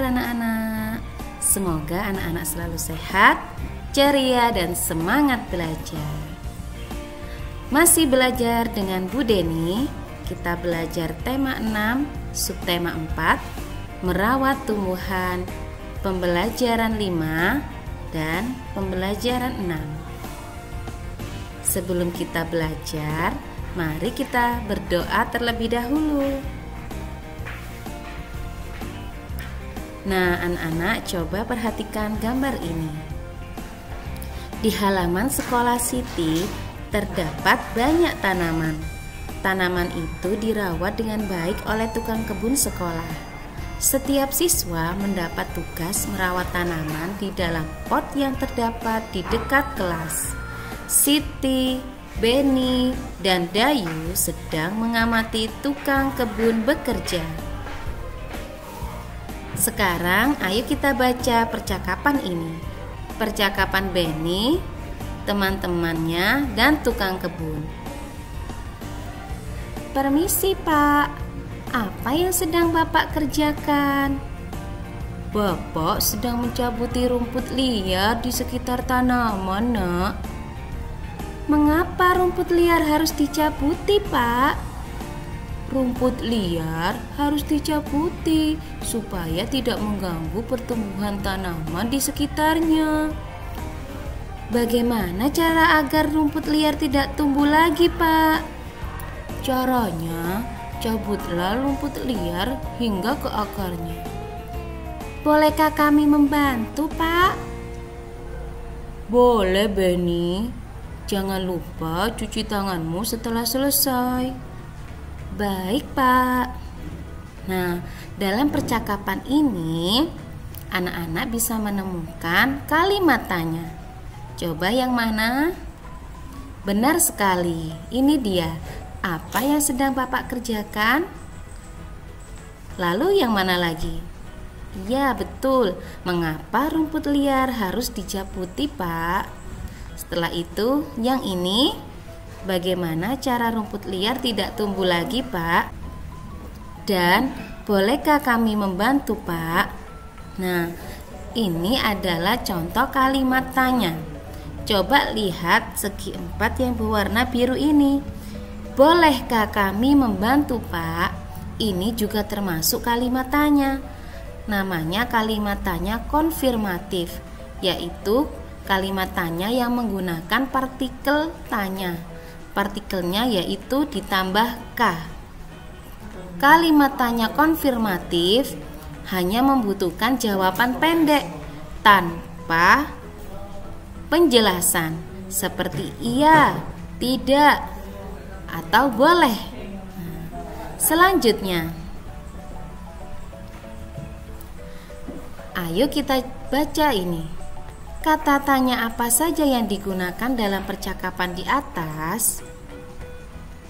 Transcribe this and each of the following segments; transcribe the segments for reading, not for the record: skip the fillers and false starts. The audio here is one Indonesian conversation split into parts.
anak-anak? Semoga anak-anak selalu sehat, ceria, dan semangat belajar. Masih belajar dengan Bu Deni, kita belajar tema 6, subtema 4, merawat tumbuhan, pembelajaran 5, dan pembelajaran 6. Sebelum kita belajar, mari kita berdoa terlebih dahulu. Nah, anak-anak coba perhatikan gambar ini. Di halaman sekolah Siti terdapat banyak tanaman. Tanaman itu dirawat dengan baik oleh tukang kebun sekolah. Setiap siswa mendapat tugas merawat tanaman di dalam pot yang terdapat di dekat kelas. Siti, Beni, dan Dayu sedang mengamati tukang kebun bekerja. Sekarang ayo kita baca percakapan ini. Percakapan Beni, teman-temannya, dan tukang kebun. Permisi Pak, apa yang sedang Bapak kerjakan? Bapak sedang mencabuti rumput liar di sekitar tanaman, Nak. Mengapa rumput liar harus dicabuti, Pak? Rumput liar harus dicabuti supaya tidak mengganggu pertumbuhan tanaman di sekitarnya. Bagaimana cara agar rumput liar tidak tumbuh lagi, Pak? Caranya, cabutlah rumput liar hingga ke akarnya. Bolehkah kami membantu, Pak? Boleh, Beni. Jangan lupa cuci tanganmu setelah selesai. Baik, Pak. Nah, dalam percakapan ini, anak-anak bisa menemukan kalimat tanya. Coba yang mana? Benar sekali, ini dia. Apa yang sedang Bapak kerjakan? Lalu yang mana lagi? Ya, betul. Mengapa rumput liar harus dicabuti, Pak? Setelah itu, yang ini. Bagaimana cara rumput liar tidak tumbuh lagi, Pak? Dan bolehkah kami membantu, Pak? Nah, ini adalah contoh kalimat tanya. Coba lihat segi 4 yang berwarna biru ini. Bolehkah kami membantu, Pak? Ini juga termasuk kalimat tanya. Namanya kalimat tanya konfirmatif, yaitu kalimat tanya yang menggunakan partikel tanya. Partikelnya yaitu ditambah K. Kalimat tanya konfirmatif hanya membutuhkan jawaban pendek tanpa penjelasan seperti iya, tidak, atau boleh. Selanjutnya, ayo kita baca ini. Kata tanya apa saja yang digunakan dalam percakapan di atas?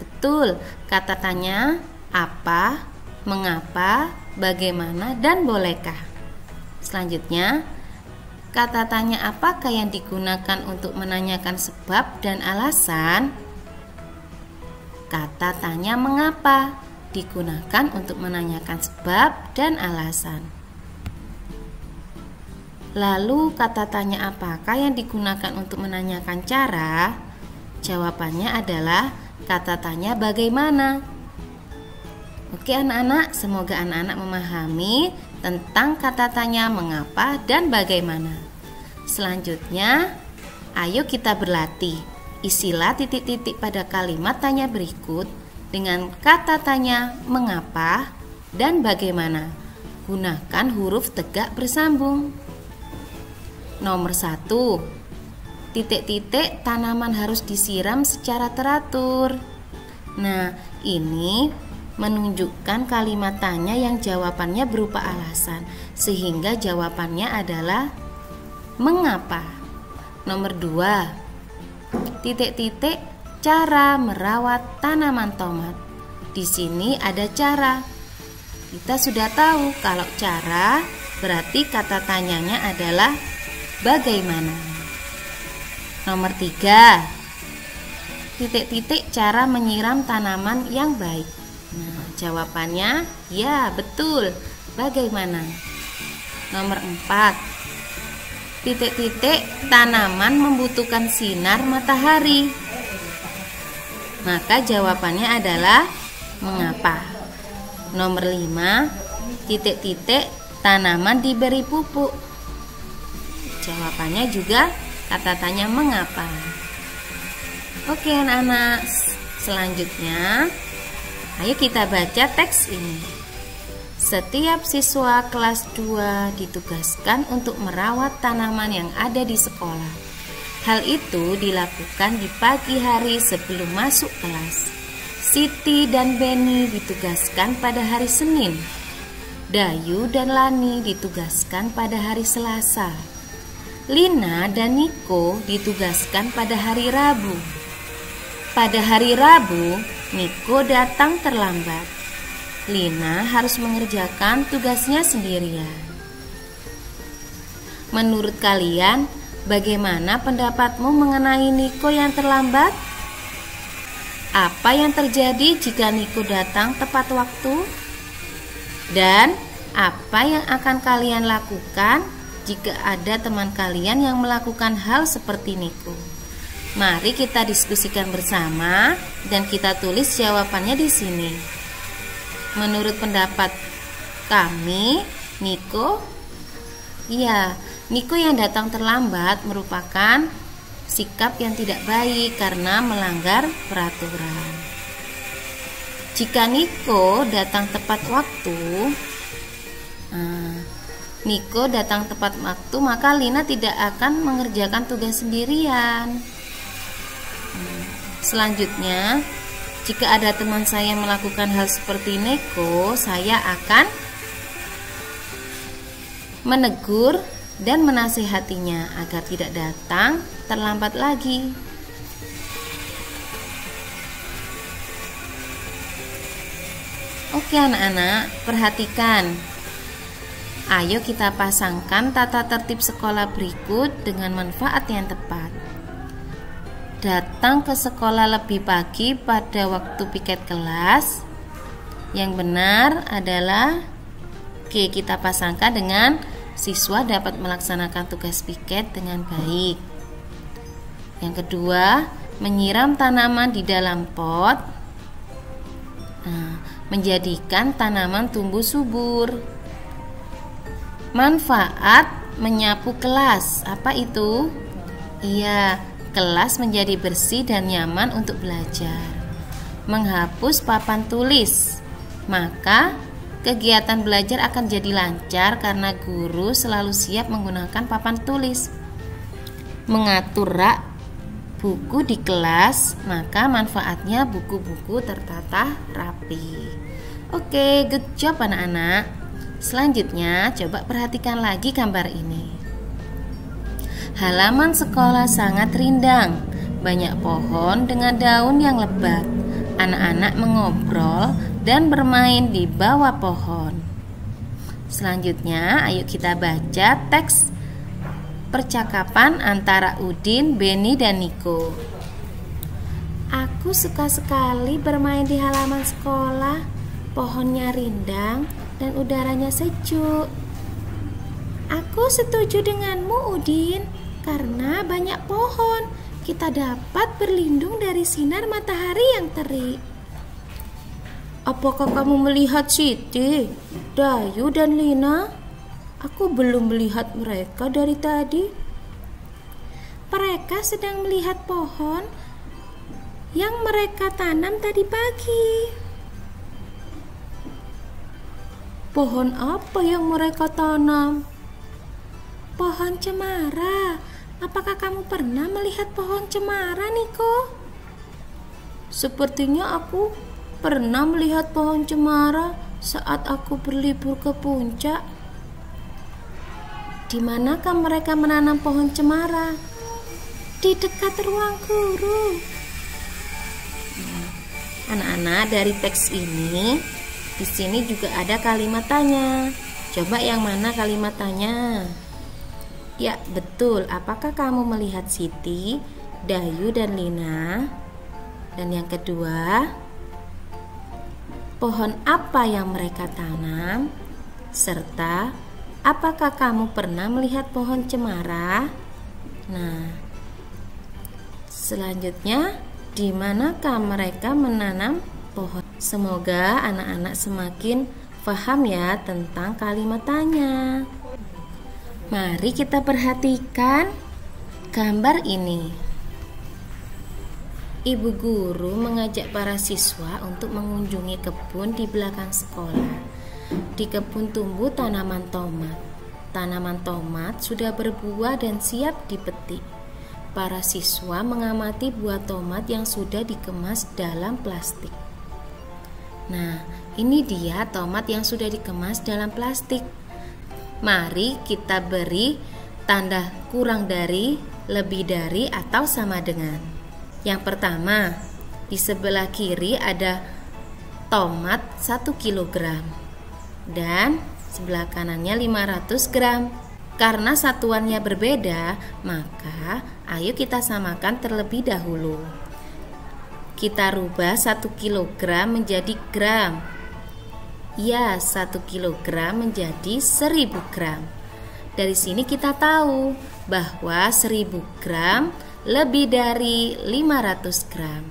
Betul, kata tanya apa, mengapa, bagaimana, dan bolehkah. Selanjutnya, kata tanya apakah yang digunakan untuk menanyakan sebab dan alasan? Kata tanya mengapa digunakan untuk menanyakan sebab dan alasan. Lalu kata tanya apakah yang digunakan untuk menanyakan cara? Jawabannya adalah kata tanya bagaimana. Oke anak-anak, semoga anak-anak memahami tentang kata tanya mengapa dan bagaimana. Selanjutnya, ayo kita berlatih. Isilah titik-titik pada kalimat tanya berikut dengan kata tanya mengapa dan bagaimana. Gunakan huruf tegak bersambung. Nomor 1, titik-titik tanaman harus disiram secara teratur. Nah, ini menunjukkan kalimat tanya yang jawabannya berupa alasan, sehingga jawabannya adalah mengapa. Nomor 2, titik-titik cara merawat tanaman tomat. Di sini ada cara. Kita sudah tahu kalau cara berarti kata tanyanya adalah bagaimana. Nomor 3, titik-titik cara menyiram tanaman yang baik. Nah, jawabannya ya betul. Bagaimana? Nomor 4. Titik-titik tanaman membutuhkan sinar matahari. Maka jawabannya adalah mengapa. Nomor 5. Titik-titik tanaman diberi pupuk. Jawabannya juga kata tanya mengapa. Oke anak-anak, selanjutnya ayo kita baca teks ini. Setiap siswa kelas 2 ditugaskan untuk merawat tanaman yang ada di sekolah. Hal itu dilakukan di pagi hari sebelum masuk kelas. Siti dan Beni ditugaskan pada hari Senin. Dayu dan Lani ditugaskan pada hari Selasa. Lina dan Niko ditugaskan pada hari Rabu. Pada hari Rabu, Niko datang terlambat. Lina harus mengerjakan tugasnya sendirian. Menurut kalian, bagaimana pendapatmu mengenai Niko yang terlambat? Apa yang terjadi jika Niko datang tepat waktu? Dan apa yang akan kalian lakukan jika ada teman kalian yang melakukan hal seperti Niko? Mari kita diskusikan bersama dan kita tulis jawabannya di sini. Menurut pendapat kami, Niko yang datang terlambat merupakan sikap yang tidak baik karena melanggar peraturan. Jika Niko datang tepat waktu, maka Lina tidak akan mengerjakan tugas sendirian. Selanjutnya, jika ada teman saya melakukan hal seperti Niko, saya akan menegur dan menasihatinya agar tidak datang terlambat lagi. Oke anak-anak, perhatikan. Ayo kita pasangkan tata tertib sekolah berikut dengan manfaat yang tepat. Datang ke sekolah lebih pagi pada waktu piket kelas. Yang benar adalah kita pasangkan dengan siswa dapat melaksanakan tugas piket dengan baik. Yang kedua, menyiram tanaman di dalam pot, menjadikan tanaman tumbuh subur. Manfaat menyapu kelas, apa itu? Iya, kelas menjadi bersih dan nyaman untuk belajar. Menghapus papan tulis, maka kegiatan belajar akan jadi lancar karena guru selalu siap menggunakan papan tulis. Mengatur rak buku di kelas, maka manfaatnya buku-buku tertata rapi. Oke, good job anak-anak. Selanjutnya, coba perhatikan lagi gambar ini. Halaman sekolah sangat rindang, banyak pohon dengan daun yang lebat. Anak-anak mengobrol dan bermain di bawah pohon. Selanjutnya, ayo kita baca teks percakapan antara Udin, Beni, dan Niko. Aku suka sekali bermain di halaman sekolah. Pohonnya rindang dan udaranya sejuk. Aku setuju denganmu, Udin. Karena banyak pohon, kita dapat berlindung dari sinar matahari yang terik. Apakah kamu melihat Siti, Dayu, dan Lina? Aku belum melihat mereka dari tadi. Mereka sedang melihat pohon yang mereka tanam tadi pagi. Pohon apa yang mereka tanam? Pohon cemara. Apakah kamu pernah melihat pohon cemara, Niko? Sepertinya aku pernah melihat pohon cemara saat aku berlibur ke puncak. Di manakah mereka menanam pohon cemara? Di dekat ruang guru. Anak-anak, dari teks ini, di sini juga ada kalimat tanya. Coba yang mana kalimat tanya? Ya, betul. Apakah kamu melihat Siti, Dayu, dan Lina? Dan yang kedua, pohon apa yang mereka tanam? Serta apakah kamu pernah melihat pohon cemara? Nah, selanjutnya, di manakah mereka menanam pohon? Semoga anak-anak semakin paham ya tentang kalimat tanya. Mari kita perhatikan gambar ini. Ibu guru mengajak para siswa untuk mengunjungi kebun di belakang sekolah. Di kebun tumbuh tanaman tomat. Tanaman tomat sudah berbuah dan siap dipetik. Para siswa mengamati buah tomat yang sudah dikemas dalam plastik. Nah, ini dia tomat yang sudah dikemas dalam plastik. Mari kita beri tanda kurang dari, lebih dari, atau sama dengan. Yang pertama, di sebelah kiri ada tomat 1 kg dan sebelah kanannya 500 gram. Karena satuannya berbeda, maka ayo kita samakan terlebih dahulu. Kita rubah 1 kg menjadi gram. Ya, 1 kg menjadi 1000 gram. Dari sini kita tahu bahwa 1000 gram lebih dari 500 gram.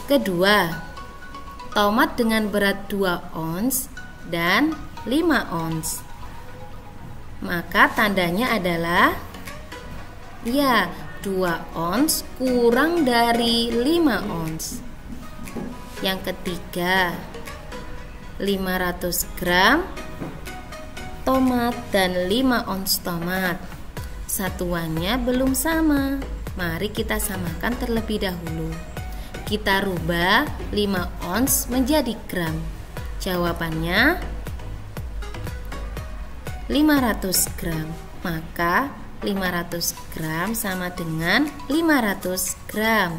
Kedua, tomat dengan berat 2 ons dan 5 ons. Maka tandanya adalah ya, 2 ons kurang dari 5 ons. Yang ketiga, 500 gram tomat dan 5 ons tomat. Satuannya belum sama. Mari kita samakan terlebih dahulu. Kita rubah 5 ons menjadi gram. Jawabannya 500 gram. Maka 500 gram sama dengan 500 gram.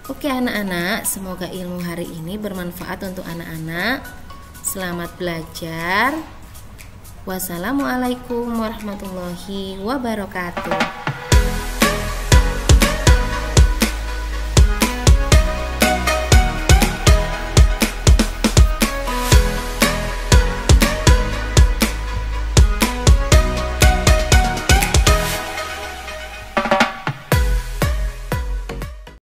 Oke anak-anak, semoga ilmu hari ini bermanfaat untuk anak-anak. Selamat belajar. Wassalamualaikum warahmatullahi wabarakatuh.